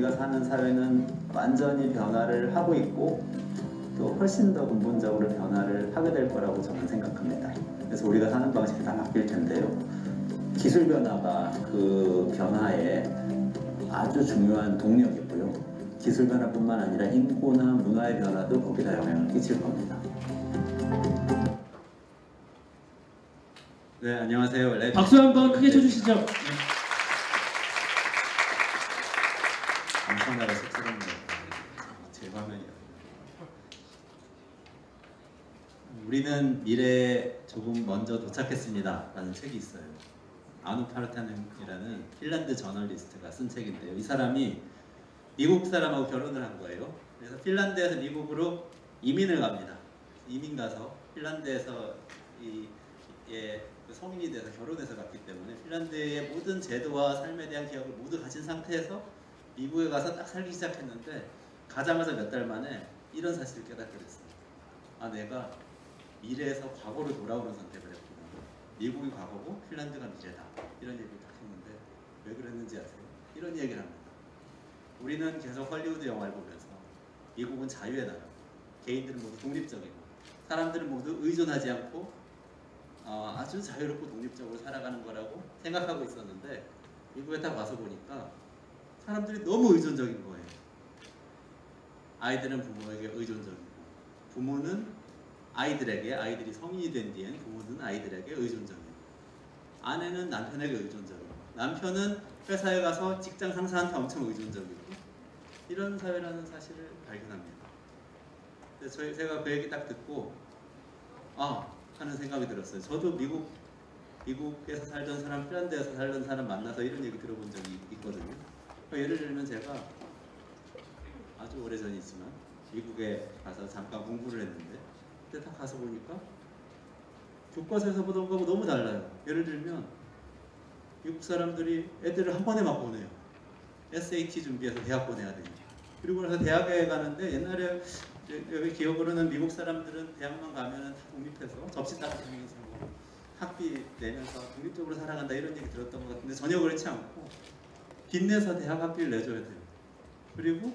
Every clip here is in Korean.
우리가 사는 사회는 완전히 변화를 하고 있고 또 훨씬 더 근본적으로 변화를 하게 될 거라고 저는 생각합니다. 그래서 우리가 사는 방식이 다 바뀔 텐데요. 기술 변화가 그 변화에 아주 중요한 동력이고요. 기술 변화뿐만 아니라 인구나 문화의 변화도 거기다 영향을 끼칠 겁니다. 네, 안녕하세요. 박수 한번 크게 쳐주시죠. 네. 엄청나게 쑥스럽네요. 제 화면이요. 우리는 미래에 조금 먼저 도착했습니다 라는 책이 있어요. 아누 파르타넨이라는 핀란드 저널리스트가 쓴 책인데요. 이 사람이 미국 사람하고 결혼을 한 거예요. 그래서 핀란드에서 미국으로 이민을 갑니다. 이민 가서 핀란드에서 성인이 돼서 결혼해서 갔기 때문에 핀란드의 모든 제도와 삶에 대한 기억을 모두 가진 상태에서 미국에 가서 딱 살기 시작했는데 가자마자 몇 달 만에 이런 사실을 깨닫게 됐어요. 아, 내가 미래에서 과거로 돌아오는 선택을 했구나. 미국이 과거고 핀란드가 미래다. 이런 얘기를 딱 했는데 왜 그랬는지 아세요? 이런 얘기를 합니다. 우리는 계속 헐리우드 영화를 보면서 미국은 자유의 나라, 개인들은 모두 독립적이고 사람들은 모두 의존하지 않고 아주 자유롭고 독립적으로 살아가는 거라고 생각하고 있었는데 미국에 딱 와서 보니까 사람들이 너무 의존적인 거예요. 아이들은 부모에게 의존적이고 부모는 아이들에게, 아이들이 성인이 된 뒤엔 부모는 아이들에게 의존적이고 아내는 남편에게 의존적이고 남편은 회사에 가서 직장 상사한테 엄청 의존적이고 이런 사회라는 사실을 발견합니다. 그래서 제가 그 얘기 딱 듣고 하는 생각이 들었어요. 저도 미국에서 살던 사람, 핀란드에서 살던 사람 만나서 이런 얘기 들어본 적이 있거든요. 예를 들면 제가 아주 오래전이지만 미국에 가서 잠깐 공부를 했는데 그때 딱 가서 보니까 교과서에서 보던 거하고 너무 달라요. 예를 들면 미국 사람들이 애들을 한 번에 막 보내요. SAT 준비해서 대학 보내야 되니까. 그리고 나서 대학에 가는데 옛날에 여기 기억으로는 미국 사람들은 대학만 가면은 다 독립해서 접시 딱 들면서 학비 내면서 독립적으로 살아간다 이런 얘기 들었던 것 같은데 전혀 그렇지 않고 빚내서 대학 학비를 내줘야 돼요. 그리고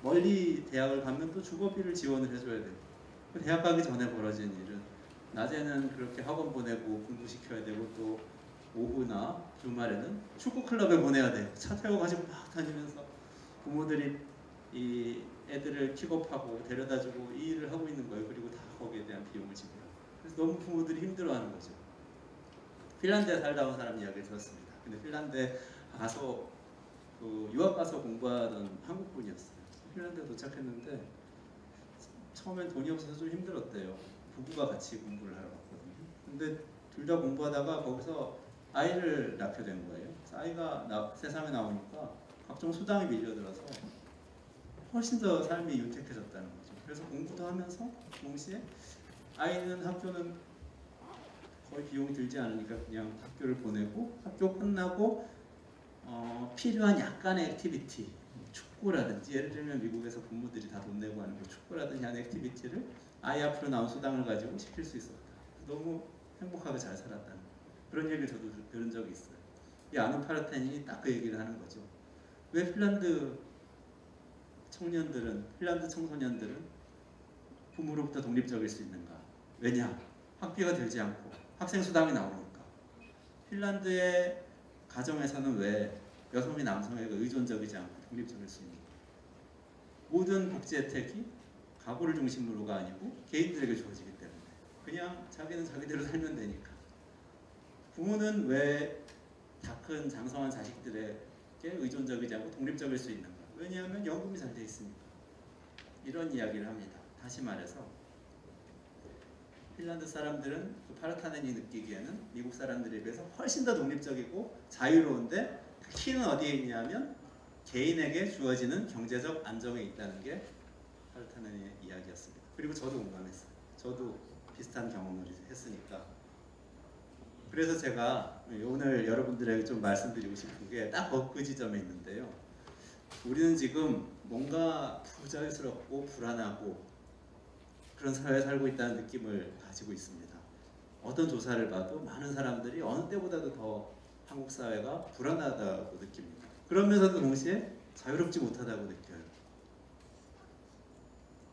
멀리 대학을 가면 또 주거비를 지원을 해줘야 돼요. 대학 가기 전에 벌어진 일은 낮에는 그렇게 학원 보내고 공부시켜야 되고 또 오후나 주말에는 축구 클럽에 보내야 돼요. 차 태워가지고 막 다니면서 부모들이 이 애들을 픽업하고 데려다주고 이 일을 하고 있는 거예요. 그리고 다 거기에 대한 비용을 지불하고. 그래서 너무 부모들이 힘들어하는 거죠. 핀란드에 살다 온 사람 이야기를 들었습니다. 근데 핀란드에 가서 유학 가서 공부하던 한국분이었어요. 핀란드에 도착했는데 처음엔 돈이 없어서 좀 힘들었대요. 부부가 같이 공부를 하러 갔거든요. 근데 둘 다 공부하다가 거기서 아이를 낳게 된 거예요. 그래서 아이가 세상에 나오니까 각종 수당이 밀려들어서 훨씬 더 삶이 윤택해졌다는 거죠. 그래서 공부도 하면서 동시에 아이는 학교는 거의 비용이 들지 않으니까 그냥 학교를 보내고 학교 끝나고 필요한 약간의 액티비티, 축구라든지 예를 들면 미국에서 부모들이 다 돈 내고 하는 그 축구라든지 하는 액티비티를 아이 앞으로 나온 수당을 가지고 시킬 수 있었다. 너무 행복하게 잘 살았다는 그런 얘기를 저도 들은 적이 있어요. 이 아누 파르타넨이 딱 그 얘기를 하는 거죠. 왜 핀란드 청소년들은 부모로부터 독립적일 수 있는가? 왜냐? 학비가 들지 않고 학생 수당이 나오니까. 핀란드의 가정에서는 왜 여성이 남성에게 의존적이지 않고 독립적일 수 있는가? 모든 복지 혜택이 가구를 중심으로가 아니고 개인들에게 주어지기 때문에 그냥 자기는 자기대로 살면 되니까. 부모는 왜 다 큰 장성한 자식들에게 의존적이지 않고 독립적일 수 있는가? 왜냐하면 연금이 잘 돼 있으니까. 이런 이야기를 합니다. 다시 말해서 핀란드 사람들은 그 파르타넨이 느끼기에는 미국 사람들에 비해서 훨씬 더 독립적이고 자유로운데 그 키는 어디에 있냐면 개인에게 주어지는 경제적 안정에 있다는 게 파르타넨의 이야기였습니다. 그리고 저도 공감했어요. 저도 비슷한 경험을 했으니까. 그래서 제가 오늘 여러분들에게 좀 말씀드리고 싶은 게 딱 그 지점에 있는데요. 우리는 지금 뭔가 부자유스럽고 불안하고 그런 사회에 살고 있다는 느낌을 가지고 있습니다. 어떤 조사를 봐도 많은 사람들이 어느 때보다도 더 한국 사회가 불안하다고 느낍니다. 그러면서도 동시에 자유롭지 못하다고 느껴요.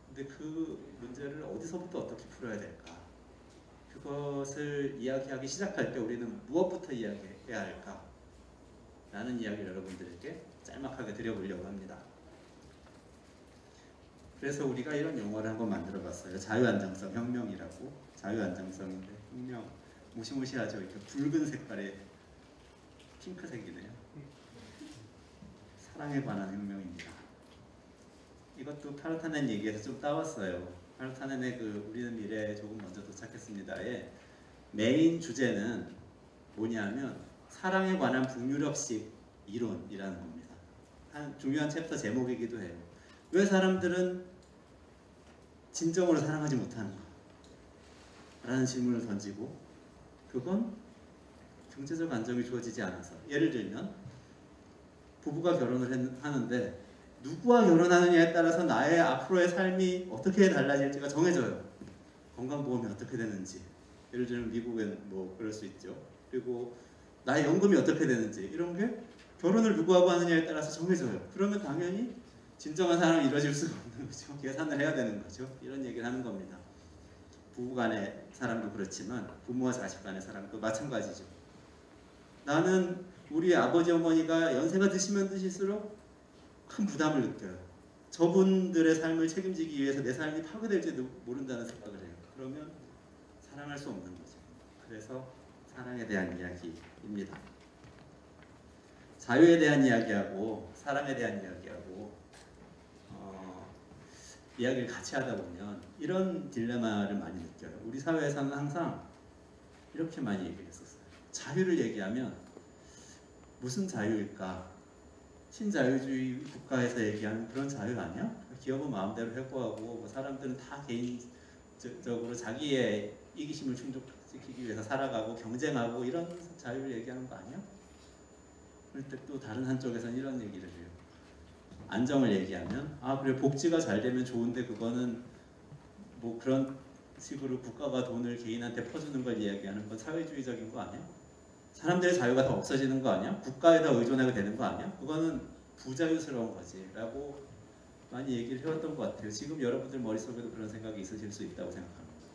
근데 그 문제를 어디서부터 어떻게 풀어야 될까? 그것을 이야기하기 시작할 때 우리는 무엇부터 이야기해야 할까? 라는 이야기를 여러분들에게 짤막하게 드려보려고 합니다. 그래서 우리가 이런 용어를 한번 만들어 봤어요. 자유안정성 혁명이라고. 자유안정성인데 혁명 무시무시하죠. 이렇게 붉은 색깔의 핑크색이네요. 사랑에 관한 혁명입니다. 이것도 파르타넨 얘기에서 좀 따왔어요. 파르타넨의 그 우리는 미래에 조금 먼저 도착했습니다의 메인 주제는 뭐냐면 사랑에 관한 북유럽식 이론이라는 겁니다. 한 중요한 챕터 제목이기도 해요. 왜 사람들은 진정으로 사랑하지 못하는가? 라는 질문을 던지고 그건 경제적 안정이 주어지지 않아서 예를 들면 부부가 결혼을 하는데 누구와 결혼하느냐에 따라서 나의 앞으로의 삶이 어떻게 달라질지가 정해져요. 건강보험이 어떻게 되는지 예를 들면 미국은 뭐 그럴 수 있죠. 그리고 나의 연금이 어떻게 되는지 이런 게 결혼을 누구하고 하느냐에 따라서 정해져요. 그러면 당연히 진정한 사랑이 이루어질 수가 없는 거죠. 계산을 해야 되는 거죠. 이런 얘기를 하는 겁니다. 부부 간의 사랑도 그렇지만 부모와 자식 간의 사랑도 마찬가지죠. 나는 우리 아버지 어머니가 연세가 드시면 드실수록 큰 부담을 느껴요. 저분들의 삶을 책임지기 위해서 내 삶이 파괴될지도 모른다는 생각을 해요. 그러면 사랑할 수 없는 거죠. 그래서 사랑에 대한 이야기입니다. 자유에 대한 이야기하고 사랑에 대한 이야기하고 이야기를 같이 하다 보면 이런 딜레마를 많이 느껴요. 우리 사회에서는 항상 이렇게 많이 얘기했었어요. 자유를 얘기하면 무슨 자유일까? 신자유주의 국가에서 얘기하는 그런 자유 아니야? 기업은 마음대로 해고하고 뭐 사람들은 다 개인적으로 자기의 이기심을 충족시키기 위해서 살아가고 경쟁하고 이런 자유를 얘기하는 거 아니야? 그럴 때 또 다른 한쪽에서는 이런 얘기를 해요. 안정을 얘기하면 그래 복지가 잘 되면 좋은데 그거는 뭐 그런 식으로 국가가 돈을 개인한테 퍼주는 걸 이야기하는 건 사회주의적인 거 아니야? 사람들의 자유가 더 없어지는 거 아니야? 국가에 더 의존하게 되는 거 아니야? 그거는 부자유스러운 거지 라고 많이 얘기를 해왔던 것 같아요. 지금 여러분들 머릿속에도 그런 생각이 있으실 수 있다고 생각합니다.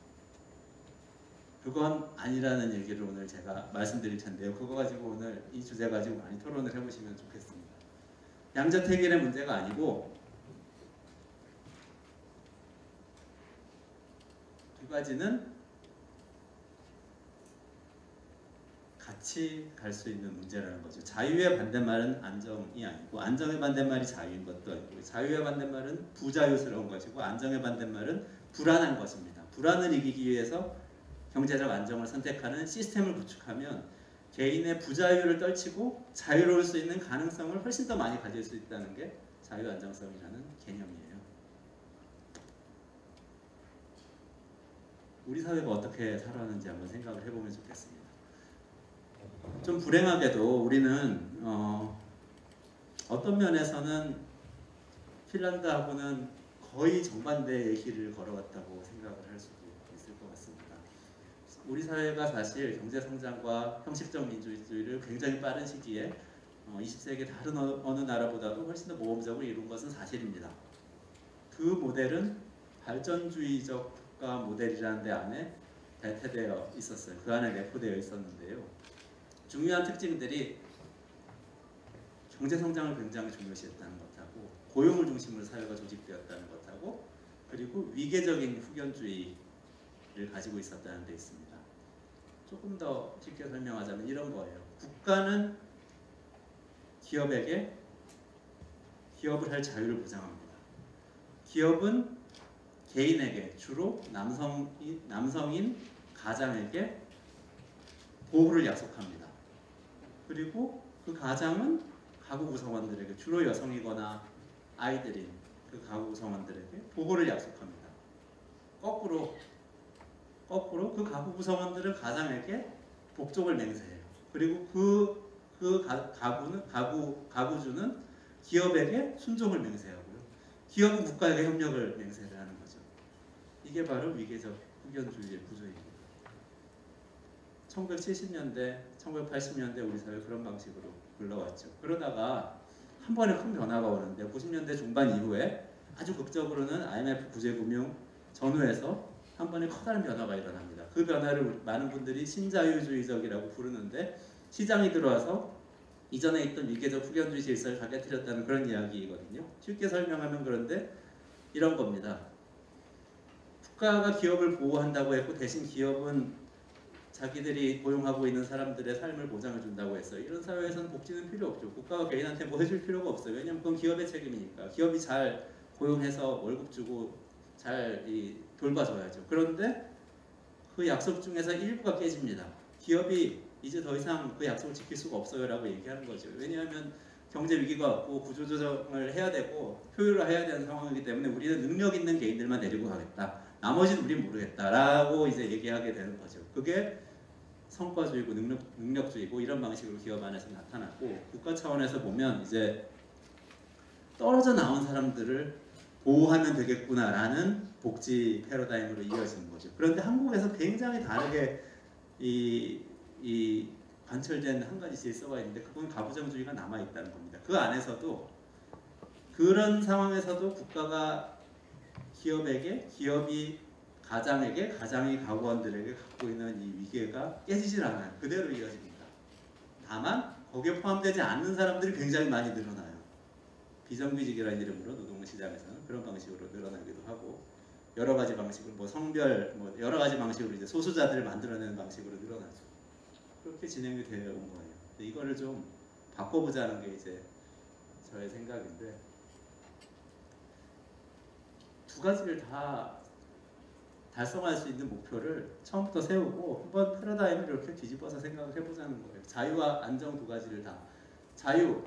그건 아니라는 얘기를 오늘 제가 말씀드릴 텐데요. 그거 가지고 오늘 이 주제 가지고 많이 토론을 해보시면 좋겠습니다. 양자택일의 문제가 아니고 두 가지는 같이 갈 수 있는 문제라는 거죠. 자유의 반대말은 안정이 아니고 안정의 반대말이 자유인 것도 아니고 자유의 반대말은 부자유스러운 것이고 안정의 반대말은 불안한 것입니다. 불안을 이기기 위해서 경제적 안정을 선택하는 시스템을 구축하면 개인의 부자유를 떨치고 자유로울 수 있는 가능성을 훨씬 더 많이 가질 수 있다는 게 자유안정성이라는 개념이에요. 우리 사회가 어떻게 살아왔는지 한번 생각을 해보면 좋겠습니다. 좀 불행하게도 우리는 어떤 면에서는 핀란드하고는 거의 정반대의 길을 걸어왔다고 생각을 할 수도 있을 것 같습니다. 우리 사회가 사실 경제성장과 형식적 민주주의를 굉장히 빠른 시기에 20세기 다른 어느 나라보다도 훨씬 더 모범적으로 이룬 것은 사실입니다. 그 모델은 발전주의적 국가 모델이라는 데 안에 배태되어 있었어요. 그 안에 내포되어 있었는데요. 중요한 특징들이 경제성장을 굉장히 중요시했다는 것하고 고용을 중심으로 사회가 조직되었다는 것하고 그리고 위계적인 후견주의를 가지고 있었다는 데 있습니다. 조금 더 쉽게 설명하자면 이런 거예요. 국가는 기업에게 기업을 할 자유를 보장합니다. 기업은 개인에게 주로 남성인 가장에게 보호를 약속합니다. 그리고 그 가장은 가구 구성원들에게 주로 여성이거나 아이들인 그 가구 구성원들에게 보호를 약속합니다. 거꾸로 그 가구 구성원들은 가장에게 복종을 맹세해요. 그리고 가구주는 기업에게 순종을 맹세하고요. 기업은 국가에게 협력을 맹세를 하는 거죠. 이게 바로 위계적 후견주의의 구조입니다. 1970년대, 1980년대 우리 사회 그런 방식으로 흘러왔죠. 그러다가 한 번에 큰 변화가 오는데 90년대 중반 이후에 아주 극적으로는 IMF 구제금융 전후에서 한 번에 커다란 변화가 일어납니다. 그 변화를 많은 분들이 신자유주의적이라고 부르는데 시장이 들어와서 이전에 있던 위계적 후견주의 질서를 다 깨뜨렸다는 그런 이야기거든요. 쉽게 설명하면 그런데 이런 겁니다. 국가가 기업을 보호한다고 했고 대신 기업은 자기들이 고용하고 있는 사람들의 삶을 보장해 준다고 했어요. 이런 사회에서는 복지는 필요 없죠. 국가가 개인한테 뭐 해줄 필요가 없어요. 왜냐하면 그건 기업의 책임이니까. 기업이 잘 고용해서 월급 주고 잘 돌봐줘야죠. 그런데 그 약속 중에서 일부가 깨집니다. 기업이 이제 더 이상 그 약속을 지킬 수가 없어요 라고 얘기하는 거죠. 왜냐하면 경제 위기가 왔고 구조조정을 해야 되고 효율화 해야 되는 상황이기 때문에 우리는 능력 있는 개인들만 데리고 가겠다. 나머지는 우린 모르겠다라고 이제 얘기하게 되는 거죠. 그게 성과주의고 능력주의고 이런 방식으로 기업 안에서 나타났고 국가 차원에서 보면 이제 떨어져 나온 사람들을 보호하면 되겠구나라는 복지 패러다임으로 이어지는 거죠. 그런데 한국에서 굉장히 다르게 이 관철된 한 가지 질서가 있는데 그건 가부장주의가 남아있다는 겁니다. 그 안에서도 그런 상황에서도 국가가 기업에게, 기업이 가장에게, 가장이 가구원들에게 갖고 있는 이 위계가 깨지질 않아요. 그대로 이어집니다. 다만 거기에 포함되지 않는 사람들이 굉장히 많이 늘어나요. 비정규직이라는 이름으로 노동시장에서는 그런 방식으로 늘어나기도 하고 여러 가지 방식으로 뭐 성별, 뭐 여러 가지 방식으로 이제 소수자들을 만들어내는 방식으로 늘어나죠. 그렇게 진행이 되어 온 거예요. 근데 이거를 좀 바꿔보자는 게 이제 저의 생각인데 두 가지를 다 달성할 수 있는 목표를 처음부터 세우고 한번 패러다임을 이렇게 뒤집어서 생각을 해보자는 거예요. 자유와 안정 두 가지를 다. 자유,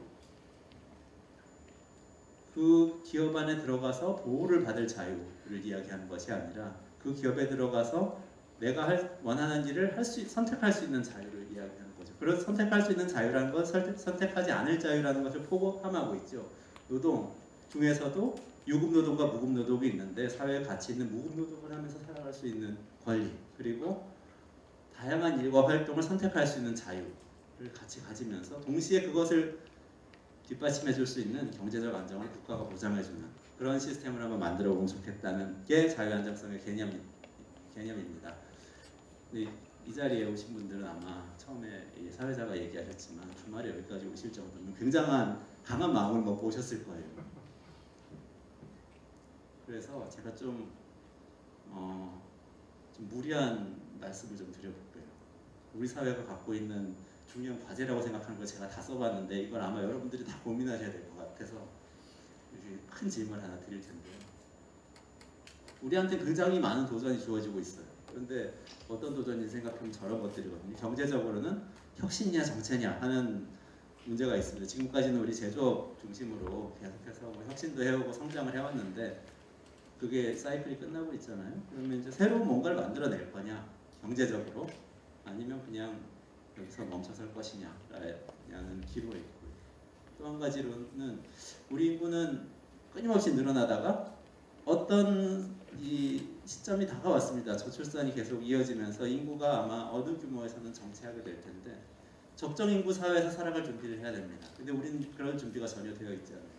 그 기업 안에 들어가서 보호를 받을 자유를 이야기하는 것이 아니라 그 기업에 들어가서 내가 원하는 일을 선택할 수 있는 자유를 이야기하는 거죠. 그런 선택할 수 있는 자유라는 건 선택하지 않을 자유라는 것을 포함하고 있죠. 노동 중에서도 유급노동과 무급노동이 있는데 사회에 가치 있는 무급노동을 하면서 살아갈 수 있는 권리, 그리고 다양한 일과 활동을 선택할 수 있는 자유를 같이 가지면서 동시에 그것을 뒷받침해 줄 수 있는 경제적 안정을 국가가 보장해 주는 그런 시스템을 한번 만들어 보면 좋겠다는 게 자유안정성의 개념입니다. 이 자리에 오신 분들은 아마 처음에 사회자가 얘기하셨지만 주말에 여기까지 오실 정도면 굉장한 강한 마음을 먹고 오셨을 거예요. 그래서 제가 좀 무리한 말씀을 좀 드려볼게요. 우리 사회가 갖고 있는 중요한 과제라고 생각하는 걸 제가 다 써봤는데 이걸 아마 여러분들이 다 고민하셔야 될 것 같아서 큰 질문 하나 드릴 텐데요. 우리한테 굉장히 많은 도전이 주어지고 있어요. 그런데 어떤 도전인지 생각하면 저런 것들이거든요. 경제적으로는 혁신이냐 정체냐 하는 문제가 있습니다. 지금까지는 우리 제조업 중심으로 계속해서 뭐 혁신도 해오고 성장을 해왔는데 그게 사이클이 끝나고 있잖아요. 그러면 이제 새로운 뭔가를 만들어낼 거냐, 경제적으로, 아니면 그냥 여기서 멈춰설 것이냐라는 기로가 있고요. 또 한 가지로는 우리 인구는 끊임없이 늘어나다가 어떤 이 시점이 다가왔습니다. 저출산이 계속 이어지면서 인구가 아마 어느 규모에서는 정체하게 될 텐데 적정 인구 사회에서 살아갈 준비를 해야 됩니다. 근데 우리는 그런 준비가 전혀 되어 있지 않아요.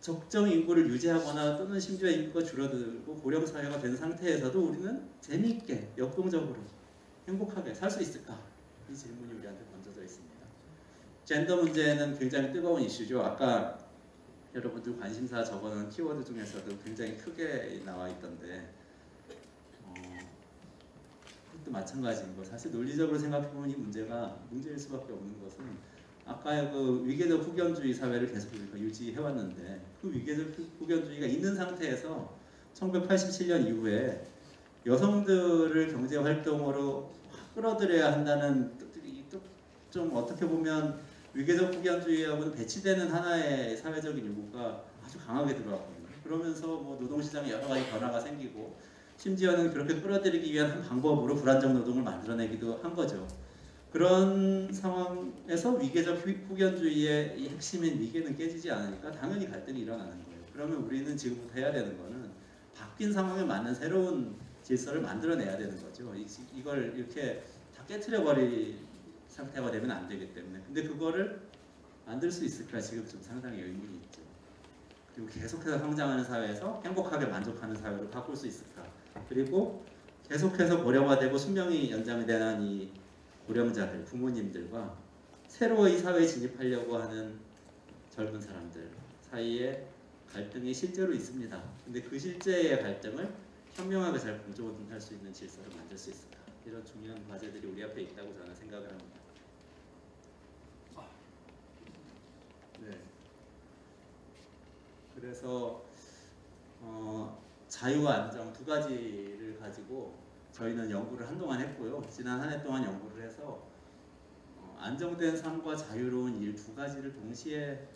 적정 인구를 유지하거나 또는 심지어 인구가 줄어들고 고령 사회가 된 상태에서도 우리는 재미있게 역동적으로 행복하게 살 수 있을까? 이 질문이 우리한테 던져져 있습니다. 젠더 문제는 굉장히 뜨거운 이슈죠. 아까 여러분들 관심사 적어놓은 키워드 중에서도 굉장히 크게 나와 있던데 그것도 마찬가지인 거. 사실 논리적으로 생각해보면 이 문제가 문제일 수밖에 없는 것은 아까 그 위계적 후견주의 사회를 계속 유지해왔는데 그 위계적 후견주의가 있는 상태에서 1987년 이후에 여성들을 경제활동으로 끌어들여야 한다는 좀 어떻게 보면 위계적 후견주의하고는 배치되는 하나의 사회적인 요구가 아주 강하게 들어왔거든요. 그러면서 뭐 노동시장에 여러 가지 변화가 생기고 심지어는 그렇게 끌어들이기 위한 한 방법으로 불안정 노동을 만들어내기도 한 거죠. 그런 상황에서 위계적 후견주의의 이 핵심인 위계는 깨지지 않으니까 당연히 갈등이 일어나는 거예요. 그러면 우리는 지금부터 해야 되는 거는 바뀐 상황에 맞는 새로운 질서를 만들어내야 되는 거죠. 이걸 이렇게 다 깨트려버릴 상태가 되면 안 되기 때문에. 근데 그거를 만들 수 있을까 지금 좀 상당히 의문이 있죠. 그리고 계속해서 성장하는 사회에서 행복하게 만족하는 사회로 바꿀 수 있을까? 그리고 계속해서 고령화되고 수명이 연장이 되는 이 고령자들, 부모님들과 새로 이 사회에 진입하려고 하는 젊은 사람들 사이에 갈등이 실제로 있습니다. 근데 그 실제의 갈등을 현명하게 잘 공존할 수 있는 질서를 만들 수 있을까? 이런 중요한 과제들이 우리 앞에 있다고 저는 생각을 합니다. 네. 그래서 자유와 안정 두 가지를 가지고 저희는 연구를 한동안 했고요. 지난 한 해 동안 연구를 해서 안정된 삶과 자유로운 일 두 가지를 동시에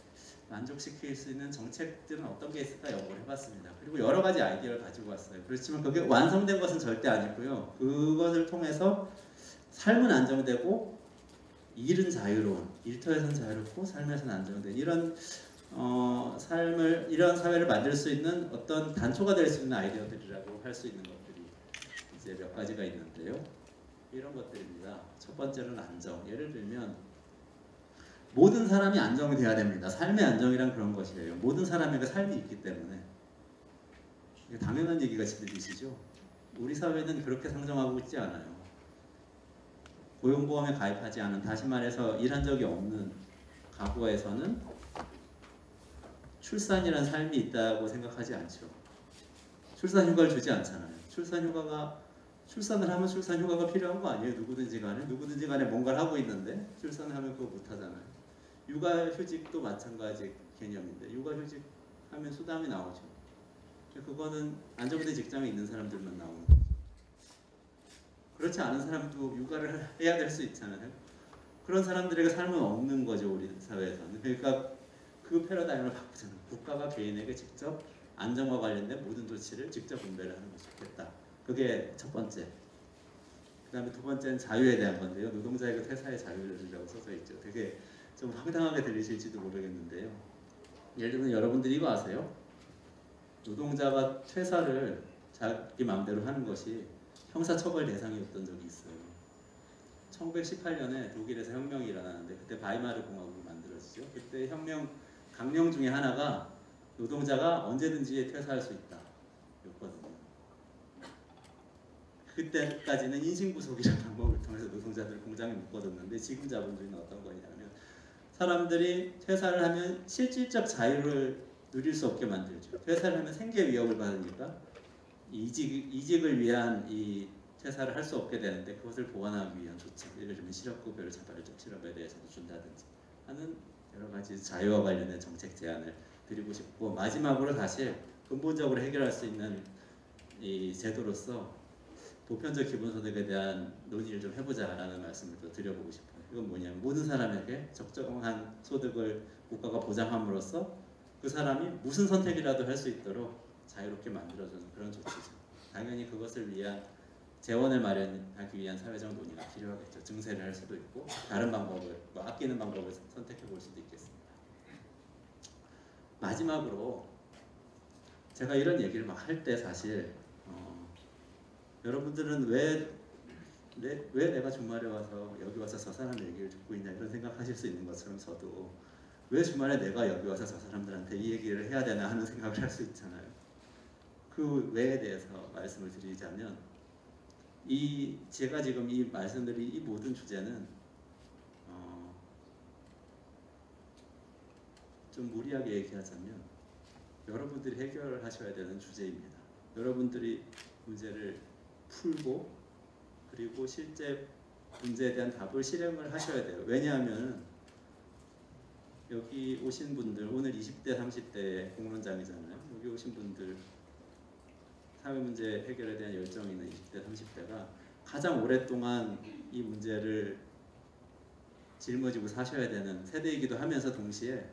만족시킬 수 있는 정책들은 어떤 게 있을까 연구를 해봤습니다. 그리고 여러 가지 아이디어를 가지고 왔어요. 그렇지만 그게 완성된 것은 절대 아니고요. 그것을 통해서 삶은 안정되고 일은 자유로운, 일터에서는 자유롭고 삶에서는 안정된 이런 이런 사회를 만들 수 있는 어떤 단초가 될 수 있는 아이디어들이라고 할 수 있는 것들이 이제 몇 가지가 있는데요. 이런 것들입니다. 첫 번째는 안정. 예를 들면 모든 사람이 안정이 돼야 됩니다. 삶의 안정이란 그런 것이에요. 모든 사람에게 삶이 있기 때문에 이게 당연한 얘기가 들리시죠? 우리 사회는 그렇게 상정하고 있지 않아요. 고용보험에 가입하지 않은, 다시 말해서 일한 적이 없는 가구에서는 출산이란 삶이 있다고 생각하지 않죠. 출산휴가를 주지 않잖아요. 출산을 하면 출산휴가가 필요한 거 아니에요. 누구든지 간에 뭔가를 하고 있는데 출산을 하면 그거 못 하잖아요. 육아휴직도 마찬가지 개념인데 육아휴직 하면 수당이 나오죠. 그거는 안정된 직장에 있는 사람들만 나오는 거죠. 그렇지 않은 사람도 육아를 해야 될 수 있잖아요. 그런 사람들에게 삶은 없는 거죠. 우리 사회에서는. 그러니까 그 패러다임을 바꾸자는 국가가 개인에게 직접 안정과 관련된 모든 조치를 직접 분배를 하는 것이 좋겠다. 그게 첫 번째. 그 다음에 두 번째는 자유에 대한 건데요. 노동자에게 퇴사의 자유라고 써져 있죠. 되게 좀 황당하게 들리실지도 모르겠는데요. 예를 들면 여러분들이 이거 아세요? 노동자가 퇴사를 자기 마음대로 하는 것이 형사처벌 대상이었던 적이 있어요. 1918년에 독일에서 혁명이 일어나는데 그때 바이마르 공화국이 만들어지죠. 그때 강령 중에 하나가 노동자가 언제든지 퇴사할 수 있다 였거든요. 그때까지는 인신구속이라는 방법을 통해서 노동자들을 공장에 묶어뒀는데 지금 자본주의는 어떤 거냐면 사람들이 퇴사를 하면 실질적 자유를 누릴 수 없게 만들죠. 퇴사를 하면 생계 위협을 받으니까 이직을 위한 이 퇴사를 할 수 없게 되는데 그것을 보완하기 위한 조치, 예를 들면 실업급여를 자발적 실업에 대해서도 준다든지 하는 여러 가지 자유와 관련된 정책 제안을 드리고 싶고, 마지막으로 사실 근본적으로 해결할 수 있는 이 제도로서 보편적 기본소득에 대한 논의를 좀 해보자라는 말씀을 또 드려보고 싶어요. 이건 뭐냐면 모든 사람에게 적정한 소득을 국가가 보장함으로써 그 사람이 무슨 선택이라도 할 수 있도록 자유롭게 만들어주는 그런 조치죠. 당연히 그것을 위한 재원을 마련하기 위한 사회적 논의가 필요하겠죠. 증세를 할 수도 있고 다른 방법을 아끼는 방법을 선택해 볼 수도 있겠습니다. 마지막으로 제가 이런 얘기를 막 할 때 사실 여러분들은 왜 내가 주말에 와서 여기 와서 저 사람 얘기를 듣고 있냐 이런 생각하실 수 있는 것처럼 저도 왜 주말에 내가 여기 와서 저 사람들한테 이 얘기를 해야 되나 하는 생각을 할 수 있잖아요. 그 왜에 대해서 말씀을 드리자면 제가 지금 이 말씀드린 이 모든 주제는 좀 무리하게 얘기하자면 여러분들이 해결하셔야 되는 주제입니다. 여러분들이 문제를 풀고 그리고 실제 문제에 대한 답을 실행을 하셔야 돼요. 왜냐하면 여기 오신 분들, 오늘 20대 30대 공론장이잖아요. 여기 오신 분들 사회문제 해결에 대한 열정이 있는 20대 30대가 가장 오랫동안 이 문제를 짊어지고 사셔야 되는 세대이기도 하면서 동시에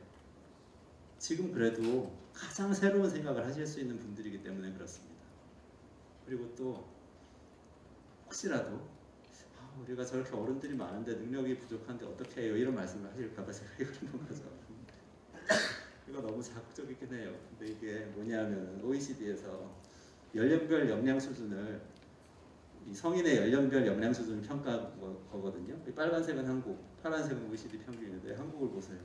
지금 그래도 가장 새로운 생각을 하실 수 있는 분들이기 때문에 그렇습니다. 그리고 또 혹시라도 우리가 저렇게 어른들이 많은데 능력이 부족한데 어떻게 해요? 이런 말씀을 하실까봐 제가 이걸 한 거죠. 이거 너무 자극적이긴 해요. 근데 이게 뭐냐면 OECD에서 연령별 역량 수준을 이 성인의 연령별 역량 수준을 평가한 거거든요. 빨간색은 한국, 파란색은 OECD 평균인데 한국을 보세요.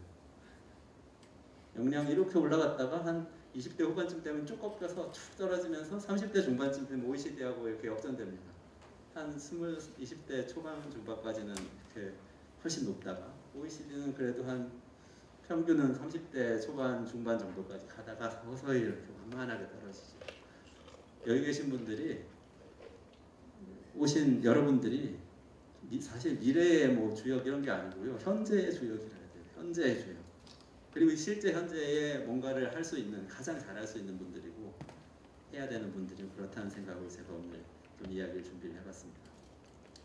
역량이 이렇게 올라갔다가 한 20대 후반쯤 되면 쭉 꺾여서 쭉 떨어지면서 30대 중반쯤 되면 OECD하고 이렇게 역전됩니다. 한 20대 초반 중반까지는 이렇게 훨씬 높다가 OECD는 그래도 한 평균은 30대 초반 중반 정도까지 가다가 서서히 이렇게 완만하게 떨어지죠. 여기 계신 분들이 오신 여러분들이 사실 미래의 뭐 주역 이런 게 아니고요. 현재의 주역이라 해야 돼요. 현재의 주역. 그리고 실제 현재에 뭔가를 할 수 있는 가장 잘할 수 있는 분들이고 해야 되는 분들이 그렇다는 생각으로 제가 오늘 좀 이야기를 준비를 해봤습니다.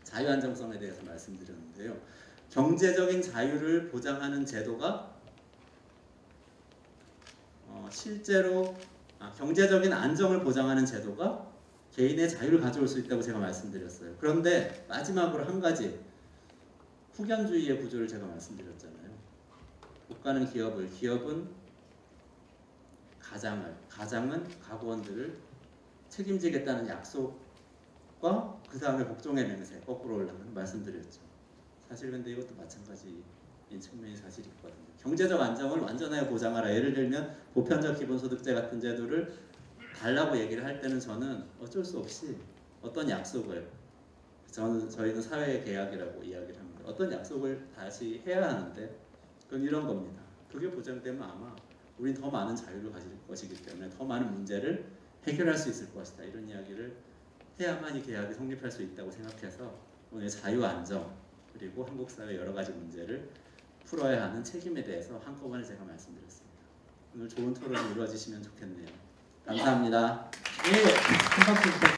자유 안정성에 대해서 말씀드렸는데요. 경제적인 자유를 보장하는 제도가 실제로 경제적인 안정을 보장하는 제도가 개인의 자유를 가져올 수 있다고 제가 말씀드렸어요. 그런데 마지막으로 한 가지 후견주의의 구조를 제가 말씀드렸잖아요. 국가는 기업은 가장은 가구원들을 책임지겠다는 약속과 그 다음에 복종의 맹세 거꾸로 올라가는 말씀드렸죠. 사실 근데 이것도 마찬가지인 측면이 사실 있거든요. 경제적 안정을 완전하게 보장하라. 예를 들면 보편적 기본소득제 같은 제도를 달라고 얘기를 할 때는 저는 어쩔 수 없이 어떤 약속을 저희는 사회의 계약이라고 이야기를 합니다. 어떤 약속을 다시 해야 하는데 그건 이런 겁니다. 그게 보장되면 아마 우린 더 많은 자유를 가질 것이기 때문에 더 많은 문제를 해결할 수 있을 것이다. 이런 이야기를 해야만 이 계약이 성립할 수 있다고 생각해서 오늘 자유 안정 그리고 한국 사회 여러 가지 문제를 풀어야 하는 책임에 대해서 한꺼번에 제가 말씀드렸습니다. 오늘 좋은 토론이 이루어지시면 좋겠네요. 감사합니다. 네, 큰 박수 부탁드립니다.